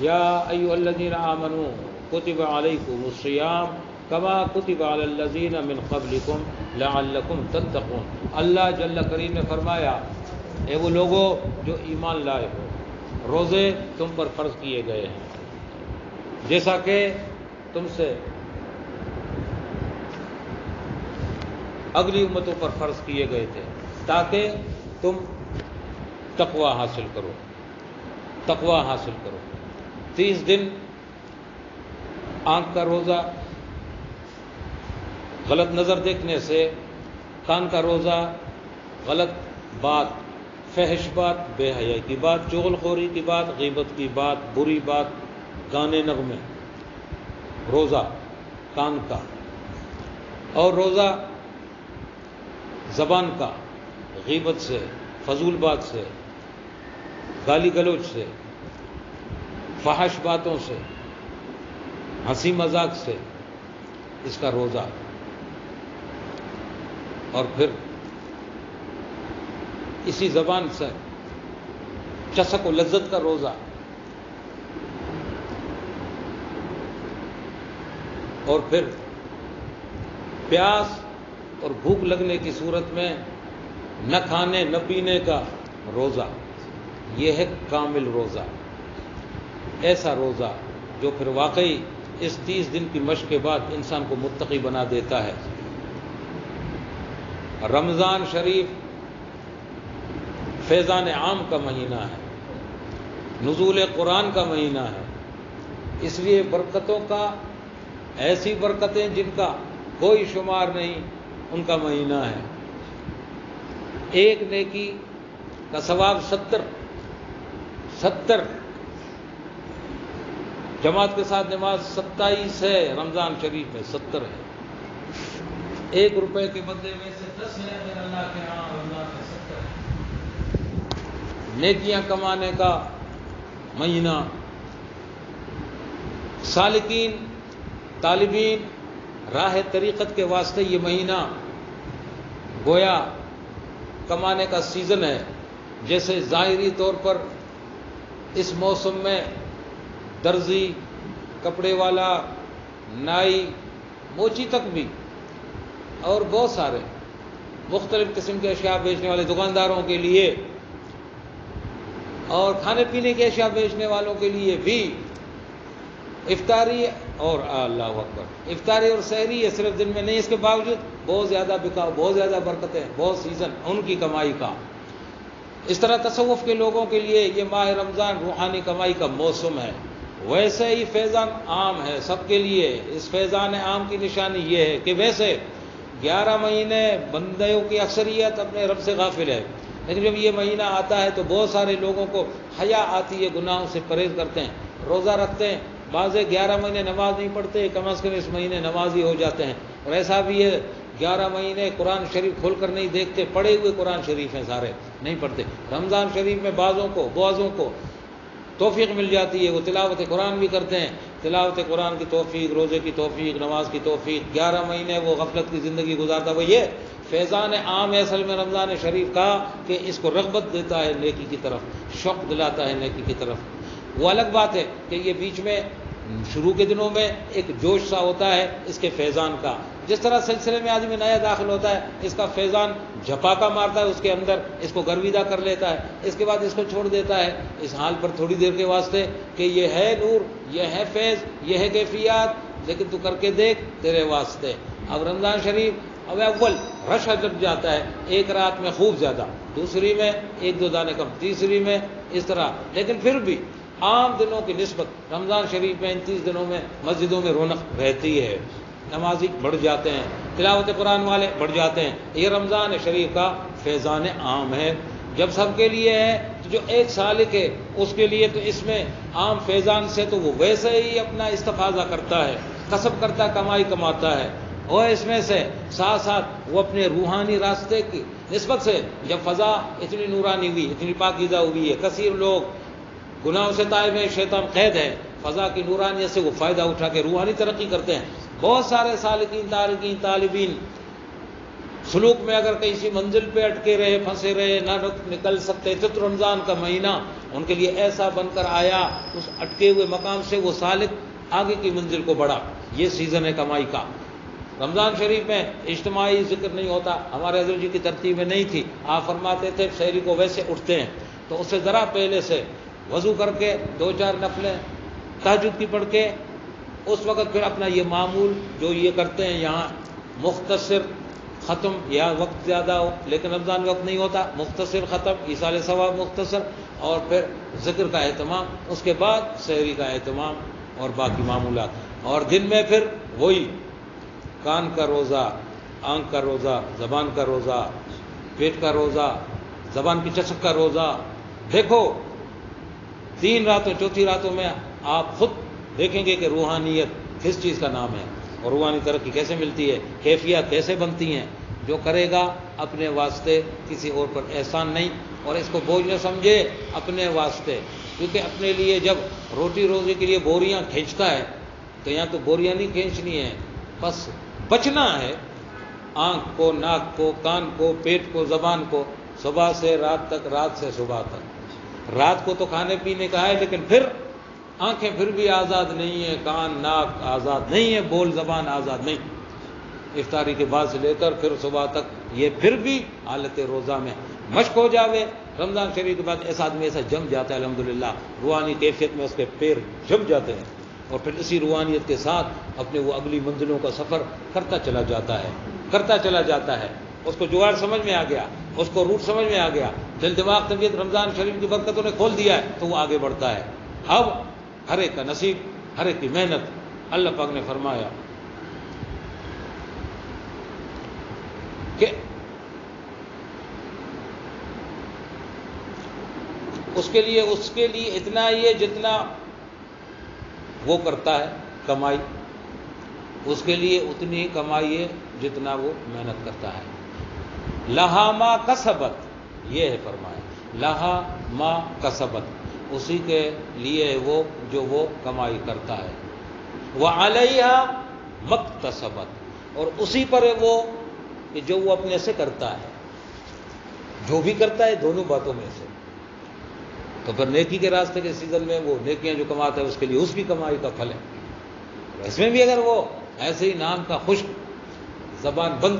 یا ایھا الذین آمنوا کتب علیکم الصیام کما کتب علی الذین من قبلکم لعلکم تتقون۔ اللہ جل کریم نے فرمایا، اے وہ لوگوں جو ایمان لائے ہو، روزے تم پر فرض کیے گئے ہیں جیسا کہ تم سے اگلی امتوں پر فرض کیے گئے تھے، تاکہ تم تقوی حاصل کرو، تقوی حاصل کرو۔ 30 دن آنکھ کا روزہ غلط نظر دیکھنے سے، کان کا روزہ غلط بات، فحش بات، بے حیائی کی بات، چغل خوری کی بات، غیبت کی بات، بری بات، گانے نغمے، روزہ کان کا، اور روزہ زبان کا، غیبت سے، فضول بات سے، گالی گلوچ سے، فحش باتوں سے، ہنسی مذاق سے، اس کا روزہ۔ اور پھر اسی زبان سے چسک و لذت کا روزہ، اور پھر پیاس اور بھوک لگنے کی صورت میں نہ کھانے نہ پینے کا روزہ۔ یہ ہے کامل روزہ، ایسا روزہ جو پھر واقعی اس 30 دن کی مشق کے بعد انسان کو متقی بنا دیتا ہے۔ رمضان شریف فیضان عام کا مہینہ ہے، نزول قرآن کا مہینہ ہے، اس لیے برکتوں کا، ایسی برکتیں جن کا کوئی شمار نہیں، ان کا مہینہ ہے۔ ایک نیکی کا ثواب 70 جماعت کے ساتھ نماز 27 ہے، رمضان شریف میں 70 ہے۔ 1 روپے کے بدلے میں سے 10 ہے، اگر اللہ کے ہاں رمضان میں 70 ہے۔ نیکیاں کمانے کا مہینہ، سالکین، طالبین راہ طریقت کے واسطے یہ مہینہ گویا کمانے کا سیزن ہے۔ جیسے ظاہری طور پر اس موسم میں درزی، کپڑے والا، نائی، موچی تک بھی، اور بہت سارے مختلف قسم کے اشیاء بیچنے والے دکانداروں کے لیے اور کھانے پینے کی اشیاء بیچنے والوں کے لیے بھی افطاری اور اللہ اکبر، افطاری اور سحری یہ صرف دن میں نہیں، اس کے باوجود بہت زیادہ بکاؤ، بہت زیادہ برکتیں، بہت سیزن ان کی کمائی کا۔ اس طرح تصوف کے لوگوں کے لیے یہ ماہ رمضان روحانی کمائی کا موسم ہے۔ ویسے ہی فیضان عام ہے سب کے لیے۔ اس فیضان عام کی نشانی یہ ہے کہ ویسے 11 مہینے بندوں کی اکثریت اپنے رب سے غافل ہے، لیکن جب یہ مہینہ آتا ہے تو بہت سارے لوگوں کو حیا آتی ہے، گناہوں سے پرہیز کرتے ہیں، روزہ رکھتے ہیں، بعض 11 مہینے نماز نہیں پڑھتے، کم از کم اس مہینے نمازی ہو جاتے ہیں۔ اور ایسا بھی ہے 11 مہینے قرآن شریف کھول کر نہیں دیکھتے، پڑھے ہوئے قرآن شریف ہیں سارے، نہیں پڑھتے۔ رمضان شریف میں بعضوں کو توفیق مل جاتی ہے، وہ تلاوت قرآن بھی کرتے ہیں، تلاوت قرآن کی توفیق، روزے کی توفیق، نماز کی توفیق۔ 11 مہینے وہ غفلت کی زندگی گزارتا، وہ یہ فیضان عام ہے اصل میں رمضان شریف کا، کہ اس کو رغبت دیتا ہے نیکی کی طرف، شوق دلاتا ہے نیکی کی طرف۔ وہ الگ بات ہے کہ یہ بیچ میں شروع کے دنوں میں ایک جوش سا ہوتا ہے اس کے فیضان کا، جس طرح سلسلے میں آدمی نیا داخل ہوتا ہے، اس کا فیضان جھپاکا مارتا ہے اس کے اندر، اس کو گرویدہ کر لیتا ہے، اس کے بعد اس کو چھوڑ دیتا ہے اس حال پر تھوڑی دیر کے واسطے کہ یہ ہے نور، یہ ہے فیض، یہ ہے کیفیات، لیکن تو کر کے دیکھ تیرے واسطے۔ اب رمضان شریف اب اول رش جب جاتا ہے، ایک رات میں خوب زیادہ، دوسری میں 1-2 دانے کم، تیسری میں اس طرح، لیکن پھر بھی عام دنوں کی نسبت رمضان شریف میں ان 30 دنوں میں مسجدوں میں رونق رہتی ہے، نمازی بڑھ جاتے ہیں، تلاوت قرآن والے بڑھ جاتے ہیں۔ یہ رمضان شریف کا فیضان عام ہے۔ جب سب کے لیے ہے تو جو ایک سالک ہے اس کے لیے تو اس میں عام فیضان سے تو وہ ویسے ہی اپنا استفاضہ کرتا ہے، کسب کرتا ہے، کمائی کماتا ہے، اور اس میں سے ساتھ ساتھ وہ اپنے روحانی راستے کی نسبت سے جب فضا اتنی نورانی ہوئی، اتنی پاکیزہ ہوئی ہے، کثیر لوگ گناہوں سے تائب ہے، شیطان قید ہے، فضا کی نورانیت سے وہ فائدہ اٹھا کے روحانی ترقی کرتے ہیں۔ بہت سارے سالکین، تارکین، طالبین سلوک میں اگر کسی منزل پہ اٹکے رہے، پھنسے رہے، نہ نکل سکتے تھے، تو رمضان کا مہینہ ان کے لیے ایسا بن کر آیا، اس اٹکے ہوئے مقام سے وہ سالک آگے کی منزل کو بڑھا۔ یہ سیزن ہے کمائی کا۔ رمضان شریف میں اجتماعی ذکر نہیں ہوتا، ہمارے حضرت جی کی ترتیب میں نہیں تھی۔ آپ فرماتے تھے سحری کو ویسے اٹھتے ہیں تو اس سے ذرا پہلے سے وضو کر کے 2-4 نفلیں تہجد کی پڑھ کے اس وقت پھر اپنا یہ معمول جو یہ کرتے ہیں یہاں مختصر ختم، یا وقت زیادہ ہو لیکن رمضان وقت نہیں ہوتا، مختصر ختم، ایصال ثواب مختصر، اور پھر ذکر کا اہتمام، اس کے بعد سحری کا اہتمام اور باقی معمولات۔ اور دن میں پھر وہی کان کا روزہ، آنکھ کا روزہ، زبان کا روزہ، پیٹ کا روزہ، زبان کی چسک کا روزہ۔ دیکھو 3 راتوں 4 راتوں میں آپ خود دیکھیں گے کہ روحانیت کس چیز کا نام ہے اور روحانی ترقی کیسے ملتی ہے، کیفیات کیسے بنتی ہیں۔ جو کرے گا اپنے واسطے، کسی اور پر احسان نہیں، اور اس کو بوجھ نہ سمجھے، اپنے واسطے، کیونکہ اپنے لیے جب روٹی روزی کے لیے بوریاں کھینچتا ہے تو یہاں تو بوریاں نہیں کھینچنی ہیں، بس بچنا ہے آنکھ کو، ناک کو، کان کو، پیٹ کو، زبان کو، صبح سے رات تک، رات سے صبح تک۔ رات کو تو کھانے پینے کا ہے، لیکن پھر آنکھیں پھر بھی آزاد نہیں ہیں، کان ناک آزاد نہیں ہے، بول زبان آزاد نہیں۔ افطاری کے بعد سے لے کر پھر صبح تک یہ پھر بھی حالت روزہ میں مشق ہو جاوے۔ رمضان شریف کے بعد ایسا آدمی ایسا جم جاتا ہے الحمدللہ، روحانی کیفیت میں اس کے پیر جم جاتے ہیں، اور پھر اسی روحانیت کے ساتھ اپنے وہ اگلی منزلوں کا سفر کرتا چلا جاتا ہے۔ اس کو جگاڑ سمجھ میں آ گیا، اس کو روٹ سمجھ میں آ گیا، دل دماغ طبیعت رمضان شریف کی برکتوں نے کھول دیا ہے، تو وہ آگے بڑھتا ہے۔ اب ہر ایک کا نصیب، ہر ایک کی محنت۔ اللہ پاک نے فرمایا کہ اس کے لیے اتنا ہی ہے جتنا وہ کرتا ہے کمائی، اس کے لیے اتنی ہی کمائی ہے جتنا وہ محنت کرتا ہے۔ لہا ما کسبت، یہ ہے فرمایا، لہا ما کسبت، اسی کے لیے وہ جو وہ کمائی کرتا ہے، وعلیہا مکتسبت، اور اسی پر ہے وہ کہ جو وہ اپنے سے کرتا ہے، جو بھی کرتا ہے دونوں باتوں میں سے۔ تو پھر نیکی کے راستے کے سیزن میں وہ نیکیاں جو کماتا ہے اس کے لیے اس کی کمائی کا پھل ہے۔ اس میں بھی اگر وہ ایسے ہی نام کا خشک، زبان بند،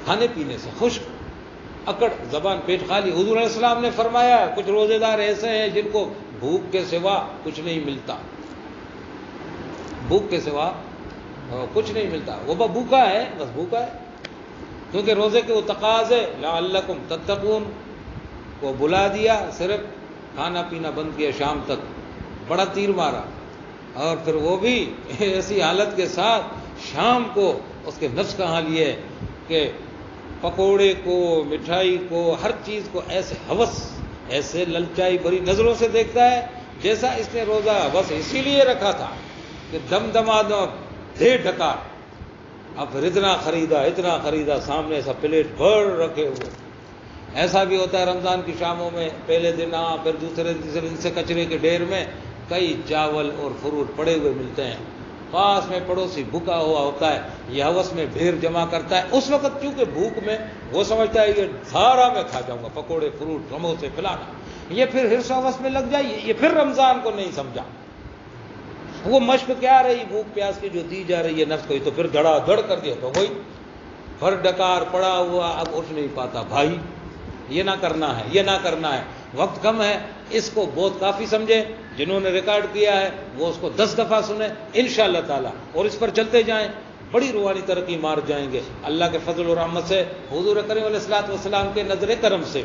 کھانے پینے سے خشک، اکڑ، زبان پیٹ خالی، حضور علیہ السلام نے فرمایا کچھ روزے دار ایسے ہیں جن کو بھوک کے سوا کچھ نہیں ملتا، بھوک کے سوا کچھ نہیں ملتا، وہ بھوکا ہے، بس بھوکا ہے، کیونکہ روزے کے وہ تقاضے لعلکم تتقون کو بلا دیا، صرف کھانا پینا بند کیا شام تک، بڑا تیر مارا، اور پھر وہ بھی ایسی حالت کے ساتھ شام کو اس کے نفس کا حال یہ ہے کہ پکوڑے کو، مٹھائی کو، ہر چیز کو ایسے ہوس، ایسے للچائی بھری نظروں سے دیکھتا ہے جیسا اس نے روزہ بس اسی لیے رکھا تھا کہ دم دمادم دے ڈکا، اب پھر اتنا خریدا، سامنے ایسا پلیٹ بھر رکھے ہوئے۔ ایسا بھی ہوتا ہے رمضان کی شاموں میں، پہلے دن پھر دوسرے تیسرے دن سے کچرے کے ڈھیر میں کئی چاول اور فروٹ پڑے ہوئے ملتے ہیں، پاس میں پڑوسی بھوکا ہوا ہوتا ہے، یہ ہوس میں ڈھیر جمع کرتا ہے، اس وقت کیونکہ بھوک میں وہ سمجھتا ہے یہ سارا میں کھا جاؤں گا، پکوڑے فروٹ سموسے فلانا، یہ پھر ہرس ہوس میں لگ جائے، یہ پھر رمضان کو نہیں سمجھا۔ وہ مشق کیا رہی، بھوک پیاس کی جو دی جا رہی ہے نفس کو، تو پھر دھڑا دھڑ کر دیا تو وہی بھر ڈکار پڑا ہوا، اب اٹھ نہیں پاتا۔ بھائی یہ نہ کرنا ہے، وقت کم ہے، اس کو بہت کافی سمجھے، جنہوں نے ریکارڈ کیا ہے وہ اس کو 10 دفعہ سنیں انشاءاللہ تعالی، اور اس پر چلتے جائیں، بڑی روحانی ترقی مار جائیں گے اللہ کے فضل و رحمت سے، حضور کریم علیہ الصلوۃ والسلام کے نظر کرم سے۔